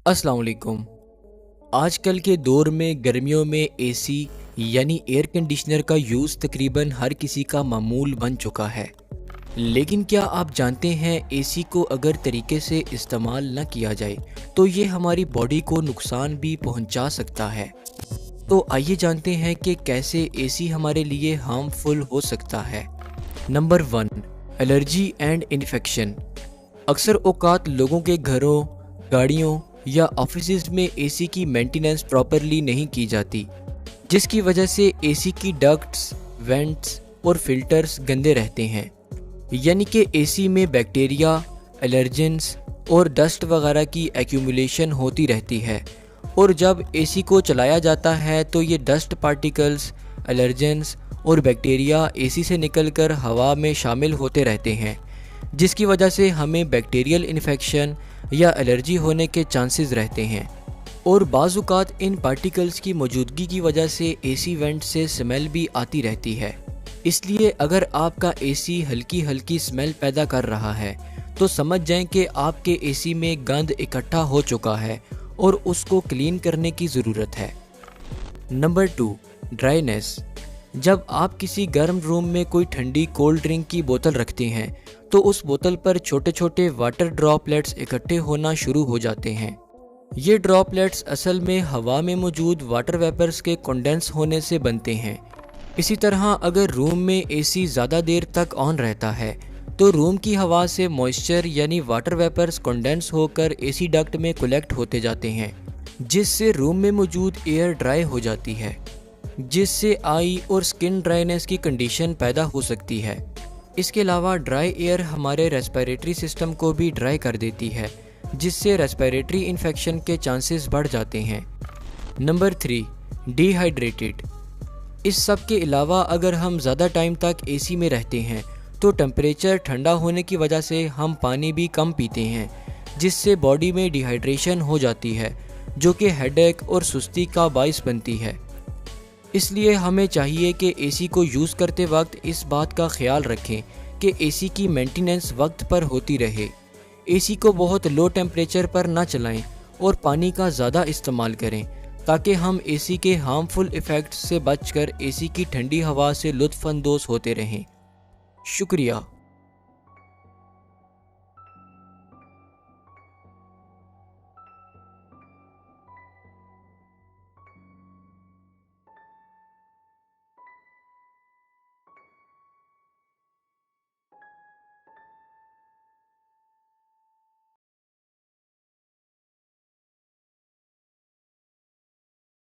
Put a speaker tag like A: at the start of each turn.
A: अस्सलाम वालेकुम। आजकल के दौर में गर्मियों में एसी यानी एयर कंडीशनर का यूज़ तकरीबन हर किसी का मामूल बन चुका है। लेकिन क्या आप जानते हैं एसी को अगर तरीके से इस्तेमाल न किया जाए तो ये हमारी बॉडी को नुकसान भी पहुंचा सकता है। तो आइए जानते हैं कि कैसे एसी हमारे लिए हार्मफुल हो सकता है। Number 1, allergy and infection. अक्सर औकात लोगों के घरों, गाड़ियों या ऑफिस में एसी की मेंटेनेंस प्रॉपरली नहीं की जाती, जिसकी वजह से एसी की डक्ट्स, वेंट्स और फिल्टर्स गंदे रहते हैं। यानी कि एसी में बैक्टीरिया, एलर्जेंस और डस्ट वगैरह की एक्यूमुलेशन होती रहती है और जब एसी को चलाया जाता है तो ये डस्ट पार्टिकल्स, एलर्जेंस और बैक्टीरिया एसी से निकलकर हवा में शामिल होते रहते हैं, जिसकी वजह से हमें बैक्टीरियल इन्फेक्शन या एलर्जी होने के चांसेस रहते हैं। और बाज़ औक़ात इन पार्टिकल्स की मौजूदगी की वजह से एसी वेंट से स्मेल भी आती रहती है। इसलिए अगर आपका एसी हल्की हल्की स्मेल पैदा कर रहा है तो समझ जाएं कि आपके एसी में गंद इकट्ठा हो चुका है और उसको क्लीन करने की ज़रूरत है। Number 2, dryness. जब आप किसी गर्म रूम में कोई ठंडी कोल्ड ड्रिंक की बोतल रखते हैं तो उस बोतल पर छोटे छोटे वाटर ड्रॉपलेट्स इकट्ठे होना शुरू हो जाते हैं। ये ड्रॉपलेट्स असल में हवा में मौजूद वाटर वेपर्स के कंडेंस होने से बनते हैं। इसी तरह अगर रूम में एसी ज़्यादा देर तक ऑन रहता है तो रूम की हवा से मॉइस्चर यानी वाटर वेपर्स कंडेंस होकर एसी डक्ट में कलेक्ट होते जाते हैं, जिससे रूम में मौजूद एयर ड्राई हो जाती है, जिससे आई और स्किन ड्राइनेस की कंडीशन पैदा हो सकती है। इसके अलावा ड्राई एयर हमारे रेस्पिरेटरी सिस्टम को भी ड्राई कर देती है, जिससे रेस्पिरेटरी इन्फेक्शन के चांसेस बढ़ जाते हैं। Number 3, dehydrated. इस सब के अलावा अगर हम ज़्यादा टाइम तक एसी में रहते हैं तो टेम्परेचर ठंडा होने की वजह से हम पानी भी कम पीते हैं, जिससे बॉडी में डिहाइड्रेशन हो जाती है, जो कि हेडेक और सुस्ती का बाइस बनती है। इसलिए हमें चाहिए कि एसी को यूज़ करते वक्त इस बात का ख्याल रखें कि एसी की मेंटेनेंस वक्त पर होती रहे। एसी को बहुत लो टेम्परेचर पर ना चलाएं और पानी का ज़्यादा इस्तेमाल करें, ताकि हम एसी के हार्मफुल इफ़ेक्ट्स से बचकर एसी की ठंडी हवा से लुत्फ़ अंदोज़ होते रहें। शुक्रिया।